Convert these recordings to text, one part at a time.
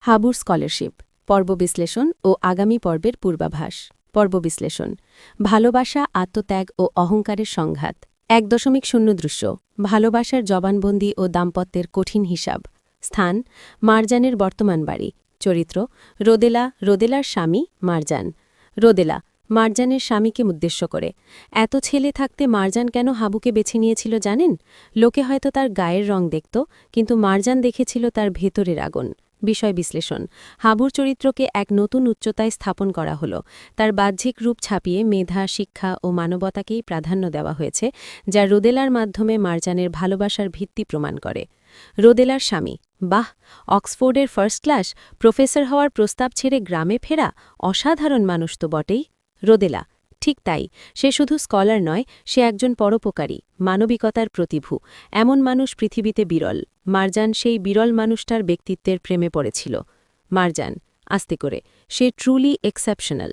হাবুর স্কলারশিপ পর্ব বিশ্লেষণ ও আগামী পর্বের পূর্বাভাস পর্ব বিশ্লেষণ ভালোবাসা আত্মত্যাগ ও অহংকারের সংঘাত 1.0 দৃশ্য ভালোবাসার জবানবন্দি ও দাম্পত্যের কঠিন হিসাব স্থান মারজানের বর্তমান বাড়ি চরিত্র রোদেলার স্বামী মারজান রোদেলা মারজানের স্বামীকে উদ্দেশ্য করে এত ছেলে থাকতে মারজান কেন হাবুকে বেছে নিয়েছিল জানেন লোকে হয়তো তার গায়ের রং দেখত কিন্তু মারজান দেখেছিল তার ভেতরের আগুন বিষয় বিশ্লেষণ হাবুর চরিত্রকে এক নতুন উচ্চতায় স্থাপন করা হল তার বাহ্যিক রূপ ছাপিয়ে মেধা শিক্ষা ও মানবতাকেই প্রাধান্য দেওয়া হয়েছে যা রোদেলার মাধ্যমে মারজানের ভালোবাসার ভিত্তি প্রমাণ করে রোদেলার স্বামী বাহ অক্সফোর্ডের ফার্স্ট ক্লাস প্রফেসর হওয়ার প্রস্তাব ছেড়ে গ্রামে ফেরা অসাধারণ মানুষ তো বটেই রোদেলা ঠিক তাই সে শুধু স্কলার নয় সে একজন পরোপকারী মানবিকতার প্রতিভূ এমন মানুষ পৃথিবীতে বিরল মারজান সেই বিরল মানুষটার ব্যক্তিত্বের প্রেমে পড়েছিল মারজান আস্তে করে সে ট্রুলি এক্সেপশনাল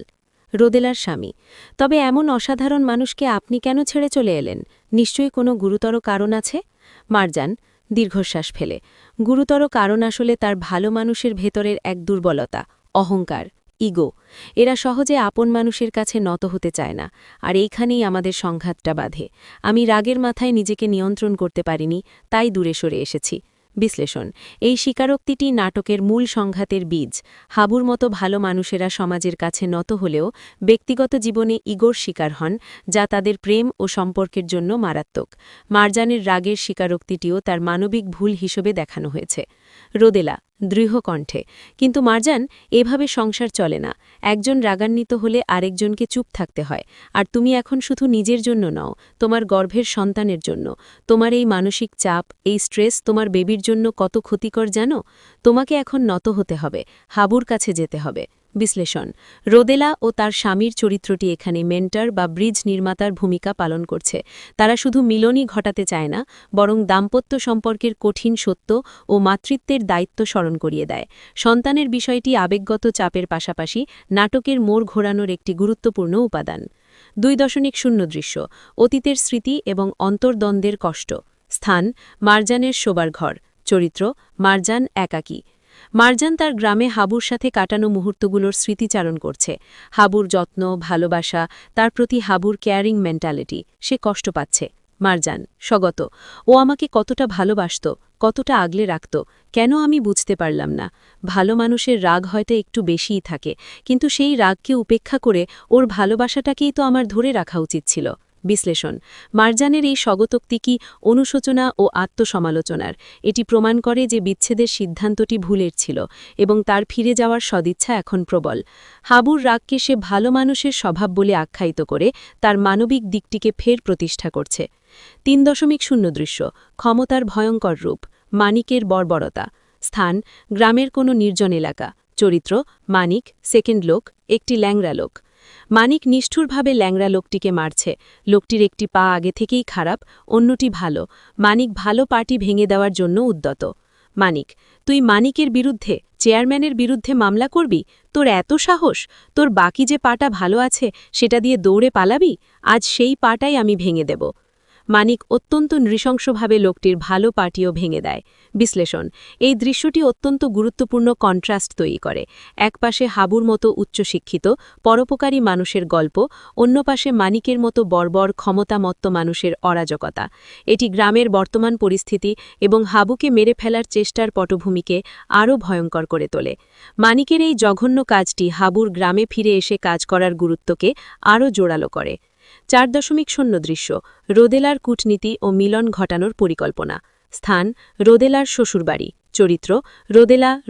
রোদেলার স্বামী তবে এমন অসাধারণ মানুষকে আপনি কেন ছেড়ে চলে এলেন নিশ্চয়ই কোনো গুরুতর কারণ আছে মারজান দীর্ঘশ্বাস ফেলে গুরুতর কারণ আসলে তার ভালো মানুষের ভেতরের এক দুর্বলতা অহংকার ইগো এরা সহজে আপন মানুষের কাছে নত হতে চায় না আর এইখানেই আমাদের সংঘাতটা বাধে আমি রাগের মাথায় নিজেকে নিয়ন্ত্রণ করতে পারিনি তাই দূরে সরে এসেছি বিশ্লেষণ এই স্বীকারোক্তিটি নাটকের মূল সংঘাতের বীজ হাবুর মতো ভালো মানুষেরা সমাজের কাছে নত হলেও ব্যক্তিগত জীবনে ইগোর শিকার হন যা তাদের প্রেম ও সম্পর্কের জন্য মারাত্মক মারজানের রাগের স্বীকারোক্তিটিও তার মানবিক ভুল হিসেবে দেখানো হয়েছে রোদেলা দৃঢ় কণ্ঠে কিন্তু মারজান এভাবে সংসার চলে না একজন রাগান্বিত হলে আরেকজনকে চুপ থাকতে হয় আর তুমি এখন শুধু নিজের জন্য নও তোমার গর্ভের সন্তানের জন্য তোমার এই মানসিক চাপ এই স্ট্রেস তোমার বেবির জন্য কত ক্ষতিকর জানো তোমাকে এখন নত হতে হবে হাবুর কাছে যেতে হবে বিশ্লেষণ রোদেলা ও তার স্বামীর চরিত্রটি এখানে মেন্টর বা ব্রিজ নির্মাতার ভূমিকা পালন করছে তারা শুধু মিলনই ঘটাতে চায় না বরং দাম্পত্য সম্পর্কের কঠিন সত্য ও মাতৃত্বের দায়িত্ব স্মরণ করিয়ে দেয় সন্তানের বিষয়টি আবেগগত চাপের পাশাপাশি নাটকের মোড় ঘোরানোর একটি গুরুত্বপূর্ণ উপাদান 2.0 দৃশ্য অতীতের স্মৃতি এবং অন্তর্দ্বন্দ্বের কষ্ট স্থান মারজানের শোবার ঘর চরিত্র মারজান একাকী মারজান তার গ্রামে হাবুর সাথে কাটানো মুহূর্তগুলোর স্মৃতিচারণ করছে হাবুর যত্ন ভালোবাসা তার প্রতি হাবুর কেয়ারিং মেন্টালিটি সে কষ্ট পাচ্ছে মারজান স্বগত ও আমাকে কতটা ভালোবাসত কতটা আগলে রাখত কেন আমি বুঝতে পারলাম না ভালো মানুষের রাগ হয়তো একটু বেশিই থাকে কিন্তু সেই রাগকে উপেক্ষা করে ওর ভালোবাসাটাকেই তো আমার ধরে রাখা উচিত ছিল বিশ্লেষণ মারজানের এই স্বগতোক্তি কি অনুশোচনা ও আত্মসমালোচনার এটি প্রমাণ করে যে বিচ্ছেদের সিদ্ধান্তটি ভুলের ছিল এবং তার ফিরে যাওয়ার সদিচ্ছা এখন প্রবল হাবুর রাগকে সে ভালো মানুষের স্বভাব বলে আখ্যায়িত করে তার মানবিক দিকটিকে ফের প্রতিষ্ঠা করছে 3.0 দৃশ্য ক্ষমতার ভয়ঙ্কর রূপ মানিকের বর্বরতা স্থান গ্রামের কোনো নির্জন এলাকা চরিত্র মানিক সেকেন্ড লোক একটি ল্যাংড়া লোক মানিক নিষ্ঠুরভাবে ল্যাংড়া লোকটিকে মারছে লোকটির একটি পা আগে থেকেই খারাপ অন্যটি ভালো মানিক ভালো পাটি ভেঙে দেওয়ার জন্য উদ্যত মানিক তুই মানিকের বিরুদ্ধে চেয়ারম্যানের বিরুদ্ধে মামলা করবি তোর এত সাহস তোর বাকি যে পাটা ভালো আছে সেটা দিয়ে দৌড়ে পালাবি আজ সেই পাটাই আমি ভেঙে দেব মানিক অত্যন্ত নৃশংসভাবে লোকটির ভালো পাটিও ভেঙে দেয় বিশ্লেষণ এই দৃশ্যটি অত্যন্ত গুরুত্বপূর্ণ কন্ট্রাস্ট তৈরি করে একপাশে হাবুর মতো উচ্চশিক্ষিত পরোপকারী মানুষের গল্প অন্য পাশে মানিকের মতো বর্বর ক্ষমতামত্ত মানুষের অরাজকতা এটি গ্রামের বর্তমান পরিস্থিতি এবং হাবুকে মেরে ফেলার চেষ্টার পটভূমিকে আরও ভয়ঙ্কর করে তোলে মানিকের এই জঘন্য কাজটি হাবুর গ্রামে ফিরে এসে কাজ করার গুরুত্বকে আরও জোরালো করে 4.0 দৃশ্য রোদেলার কূটনীতি ও মিলন ঘটানোর পরিকল্পনা স্থান রোদেলার শ্বশুরবাড়ি চরিত্র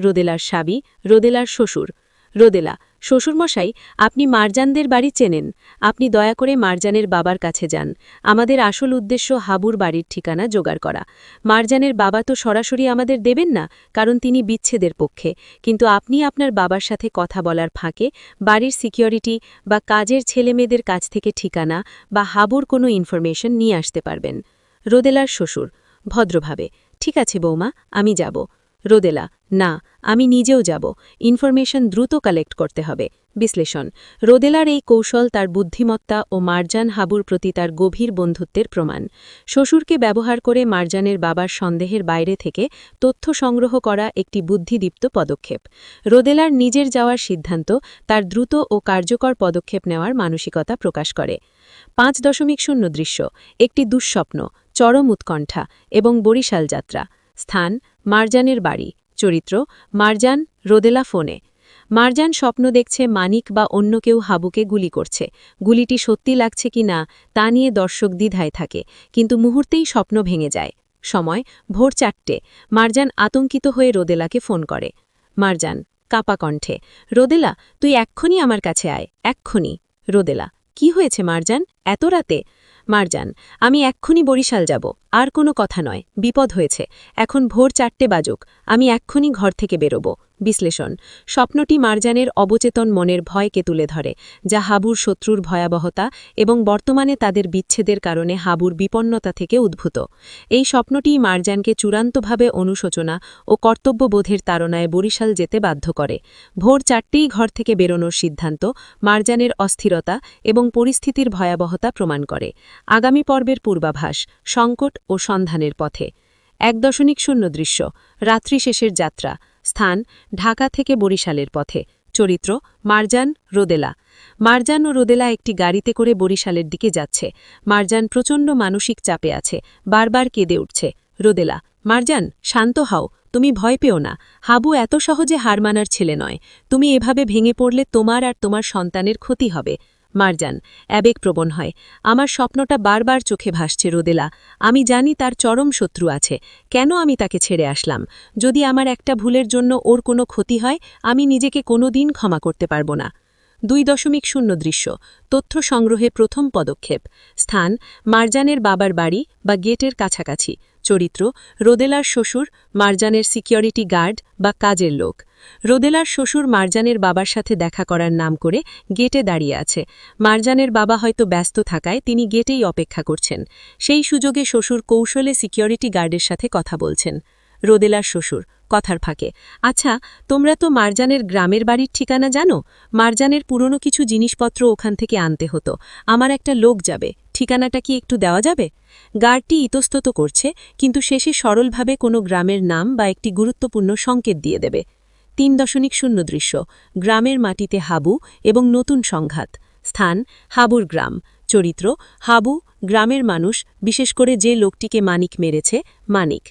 রোদেলার স্বামী রোদেলার শ্বশুর রোদেলা শ্বশুরমশাই আপনি মারজানদের বাড়ি চেনেন আপনি দয়া করে মারজানের বাবার কাছে যান আমাদের আসল উদ্দেশ্য হাবুর বাড়ির ঠিকানা জোগাড় করা মারজানের বাবা তো সরাসরি আমাদের দেবেন না কারণ তিনি বিচ্ছেদের পক্ষে কিন্তু আপনি আপনার বাবার সাথে কথা বলার ফাঁকে বাড়ির সিকিউরিটি বা কাজের ছেলেমেয়েদের কাছ থেকে ঠিকানা বা হাবুর কোনো ইনফরমেশন নিয়ে আসতে পারবেন রোদেলার শ্বশুর ভদ্রভাবে ঠিক আছে বৌমা আমি যাব রোদেলা, না, আমি নিজেও যাব। ইনফরমেশন দ্রুত কালেক্ট করতে হবে। বিশ্লেষণ, রোদেলার এই কৌশল তার বুদ্ধিমত্তা ও মারজান হাবুর প্রতি তার গভীর বন্ধুত্বের প্রমাণ। শ্বশুরকে ব্যবহার করে মারজানের বাবার সন্দেহের বাইরে থেকে তথ্য সংগ্রহ করা একটি বুদ্ধিদীপ্ত পদক্ষেপ। রোদেলার নিজের যাওয়ার সিদ্ধান্ত তার দ্রুত ও কার্যকর পদক্ষেপ নেওয়ার মানসিকতা প্রকাশ করে। 5.0 দৃশ্য, একটি দুঃস্বপ্ন, চরম উৎকণ্ঠা এবং বরিশাল যাত্রা। স্থান, মারজানের বাড়ি। চরিত্র, মারজান, রোদেলা ফোনে। মারজান স্বপ্ন দেখছে মানিক বা অন্য কেউ হাবুকে গুলি করছে। গুলিটি সত্যি লাগছে কি না তা নিয়ে দর্শক দ্বিধায় থাকে, কিন্তু মুহূর্তেই স্বপ্ন ভেঙে যায়। সময়, ভোর 4টে। মারজান আতঙ্কিত হয়ে রোদেলাকে ফোন করে। মারজান, কাঁপা কণ্ঠে, রোদেলা, তুই এক্ষুনি আমার কাছে আয়, এক্ষুনি। রোদেলা, কি হয়েছে মারজান, এত রাতে? মারজান, আমি এক্ষুনি বরিশাল যাব, আর কোনো কথা নয়, বিপদ হয়েছে, এখন ভোর 4টে বাজুক, আমি এক্ষুনি ঘর থেকে বেরোব। বিশ্লেষণ, স্বপ্নটি মারজানের অবচেতন মনের ভয়কে তুলে ধরে, যা হাবুর শত্রুর ভয়াবহতা এবং বর্তমানে তাদের বিচ্ছেদের কারণে হাবুর বিপন্নতা থেকে উদ্ভূত। এই স্বপ্নটি মারজানকে চূড়ান্তভাবে অনুশোচনা ও কর্তব্যবোধের তাড়নায় বরিশাল যেতে বাধ্য করে। ভোর 4টেই ঘর থেকে বেরোনোর সিদ্ধান্ত মারজানের অস্থিরতা এবং পরিস্থিতির ভয়াবহতা প্রমাণ করে। আগামী পর্বের পূর্বাভাস, সংকট ও সন্ধানের পথে। 1.0 দৃশ্য, রাত্রি শেষের যাত্রা। স্থান, ঢাকা থেকে বরিশালের পথে। চরিত্র, মারজান, রোদেলা। মারজান ও রোদেলা একটি গাড়িতে করে বরিশালের দিকে যাচ্ছে। মারজান প্রচণ্ড মানসিক চাপে আছে, বারবার কেঁদে উঠছে। রোদেলা, মারজান, শান্ত হও, তুমি ভয় পেও না, হাবু এত সহজে হার মানার ছেলে নয়, তুমি এভাবে ভেঙে পড়লে তোমার আর তোমার সন্তানের ক্ষতি হবে। মারজান, আবেগপ্রবণ হয়, আমার স্বপ্নটা বারবার চোখে ভাসছে রোদেলা, আমি জানি তার চরম শত্রু আছে, কেন আমি তাকে ছেড়ে আসলাম? যদি আমার একটা ভুলের জন্য ওর কোনো ক্ষতি হয়, আমি নিজেকে কোনোদিন ক্ষমা করতে পারব না। 2.0 দৃশ্য, তথ্য সংগ্রহে প্রথম পদক্ষেপ। স্থান, মারজানের বাবার বাড়ি বা গেটের কাছাকাছি। চরিত্র, রোদেলার শ্বশুর, মারজানের সিকিউরিটি গার্ড বা কাজের লোক। রোদেলার শ্বশুর মারজানের বাবার সাথে দেখা করার নাম করে গেটে দাঁড়িয়ে আছে। মারজানের বাবা হয়তো ব্যস্ত থাকায় তিনি গেটেই অপেক্ষা করছেন। সেই সুযোগে শ্বশুর কৌশলে সিকিউরিটি গার্ডের সাথে কথা বলছেন। রোদেলার শ্বশুর, কথার ফাঁকে, আচ্ছা, তোমরা তো মারজানের গ্রামের বাড়ির ঠিকানা জানো? মারজানের পুরনো কিছু জিনিসপত্র ওখান থেকে আনতে হতো, আমার একটা লোক যাবে, ঠিকানাটা কি একটু দেওয়া যাবে? গার্ডটি ইতস্তত করছে, কিন্তু শেষে সরলভাবে কোনো গ্রামের নাম বা একটি গুরুত্বপূর্ণ সংকেত দিয়ে দেবে। 3.0 দৃশ্য, গ্রামের মাটিতে হাবু এবং নতুন সংঘাত। স্থান, হাবুর গ্রাম। চরিত্র, হাবু, গ্রামের মানুষ, বিশেষ করে যে লোকটিকে মানিক মেরেছে, মানিক।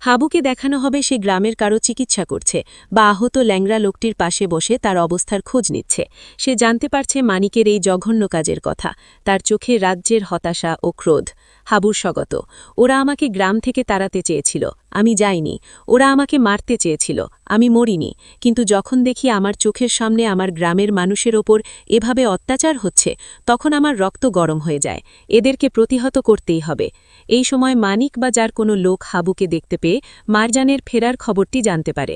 হাবুকে দেখানো হবে সে গ্রামের কারো চিকিৎসা করছে বা আহত ল্যাংড়া লোকটির পাশে বসে তার অবস্থার খোঁজ নিচ্ছে। সে জানতে পারছে মানিকের এই জঘন্য কাজের কথা, তার চোখে রাজ্যের হতাশা ও ক্রোধ। হাবুর স্বগত, ওরা আমাকে গ্রাম থেকে তাড়াতে চেয়েছিল, আমি যাইনি, ওরা আমাকে মারতে চেয়েছিল, আমি মরিনি, কিন্তু যখন দেখি আমার চোখের সামনে আমার গ্রামের মানুষের ওপর এভাবে অত্যাচার হচ্ছে, তখন আমার রক্ত গরম হয়ে যায়, এদেরকে প্রতিহত করতেই হবে। এই সময় মানিক বা যার কোনো লোক হাবুকে দেখতে পেয়ে মারজানের ফেরার খবরটি জানতে পারে।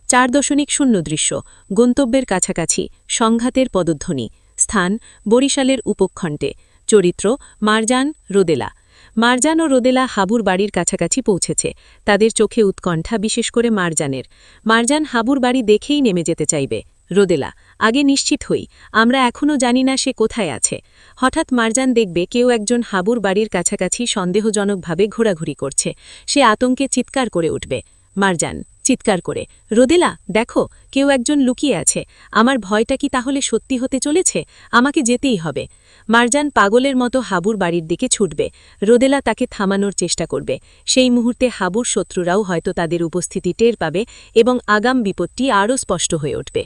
4.0 দৃশ্য, গন্তব্যের কাছাকাছি, সংঘাতের পদধ্বনি। স্থান, বরিশালের উপকণ্ঠে। চরিত্র, মারজান, রোদেলা। মারজান ও রোদেলা হাবুর বাড়ির কাছাকাছি পৌঁছেছে। তাদের চোখে উৎকণ্ঠা, বিশেষ করে মারজানের। মারজান হাবুর বাড়ি দেখেই নেমে যেতে চাইবে। রোদেলা, আগে নিশ্চিত হই, আমরা এখনও জানি না সে কোথায় আছে। হঠাৎ মারজান দেখবে কেউ একজন হাবুর বাড়ির কাছাকাছি সন্দেহজনকভাবে ঘোরাঘুরি করছে। সে আতঙ্কে চিৎকার করে উঠবে। মারজান, চিৎকার করে, রোদেলা, দেখো, কেউ একজন লুকিয়ে আছে, আমার ভয়টা কি তাহলে সত্যি হতে চলেছে? আমাকে যেতেই হবে। মারজান পাগলের মতো হাবুর বাড়ির দিকে ছুটবে। রোদেলা তাকে থামানোর চেষ্টা করবে। সেই মুহূর্তে হাবুর শত্রুরাও হয়তো তাদের উপস্থিতি টের পাবে এবং আগাম বিপদটি আরও স্পষ্ট হয়ে উঠবে।